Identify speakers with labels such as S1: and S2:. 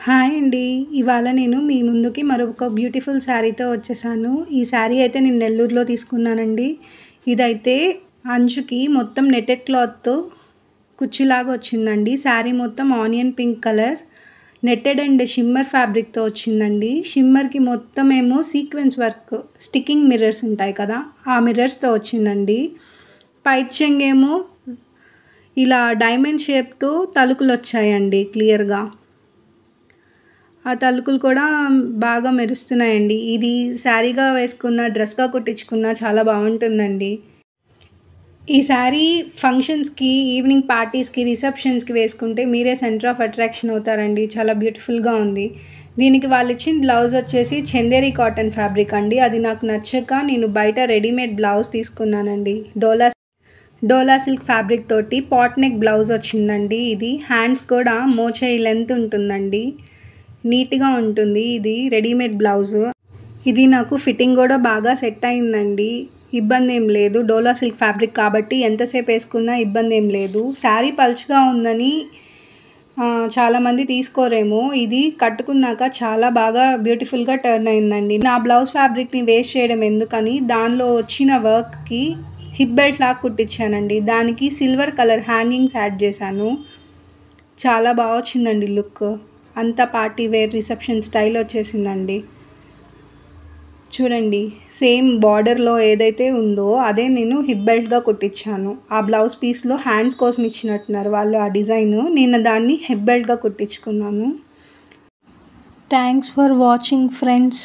S1: Hi అండి. ఇవాళ నేను మీ ముందుకి మరొక బ్యూటిఫుల్ శారీతో వచ్చేసాను. ఈ శారీ అయితే నేను నెల్లూరులో తీసుకున్నానండి. ఇదైతే అంచుకి మొత్తం నెట్టెడ్ క్లాత్‌తో కుచ్చులాగా వచ్చిందండి. శారీ మొత్తం onion pink colour netted and shimmer ఫ్యాబ్రిక్‌తో వచ్చిందండి. షిమ్మర్‌కి మొత్తం ఏమో సీక్వెన్స్ వర్క్ స్టికింగ్ మిర్రర్స్ ఉంటాయి కదా! ఆ మిర్రర్స్‌తో వచ్చిందండి. పైట్ చెంగేమో ఇలా డైమండ్ షేప్‌తో తలుకులు వచ్చాయండి క్లియర్‌గా. ఆ తలుకులు కూడా బాగా మెరుస్తున్నాయండి. ఇది శారీగా వేసుకున్న, డ్రెస్‌గా కుట్టించుకున్న చాలా బాగుంటుందండి. ఈ శారీ ఫంక్షన్స్‌కి, ఈవినింగ్ పార్టీస్‌కి, రిసెప్షన్స్‌కి వేసుకుంటే మీరే సెంటర్ ఆఫ్ అట్రాక్షన్ అవుతారండి. చాలా బ్యూటిఫుల్‌గా ఉంది. దీనికి వాళ్ళు ఇచ్చిన బ్లౌజ్ వచ్చేసి చందేరి కాటన్ ఫ్యాబ్రిక్ అండి. అది నాకు నచ్చక నేను బయట రెడీమేడ్ బ్లౌజ్ తీసుకున్నానండి. డోలా సిల్క్ ఫ్యాబ్రిక్ తోటి పాట్ నెక్ బ్లౌజ్ వచ్చిందండి. ఇది హ్యాండ్స్ కూడా మోచేయి లెంత్ ఉంటుందండి. నీట్‌గా ఉంటుంది. ఇది రెడీమేడ్ బ్లౌజు. ఇది నాకు ఫిట్టింగ్ కూడా బాగా సెట్ అయిందండి. ఇబ్బంది ఏం లేదు. డోలా సిల్క్ ఫ్యాబ్రిక్ కాబట్టి ఎంతసేపు వేసుకున్నా ఇబ్బంది ఏం లేదు. శారీ పల్చగా ఉందని చాలామంది తీసుకోరేమో. ఇది కట్టుకున్నాక చాలా బాగా బ్యూటిఫుల్గా టర్న్ అయిందండి. నా బ్లౌజ్ ఫ్యాబ్రిక్ని వేస్ట్ చేయడం ఎందుకని దానిలో వచ్చిన వర్క్కి హిప్ బెల్ట్ లాగా కుట్టించానండి. దానికి సిల్వర్ కలర్ హ్యాంగింగ్స్ యాడ్ చేశాను. చాలా బాగా వచ్చిందండి లుక్. అంతా పార్టీ వేర్ రిసెప్షన్ స్టైల్ వచ్చేసిందండి. చూడండి, సేమ్ బార్డర్లో ఏదైతే ఉందో అదే నేను హిప్ బెల్ట్గా కుట్టించాను. ఆ బ్లౌజ్ పీస్లో హ్యాండ్స్ కోసం ఇచ్చినట్టున్నారు వాళ్ళు ఆ డిజైన్. నేను దాన్ని హిప్ బెల్ట్గా కుట్టించుకున్నాను. Thanks for watching friends.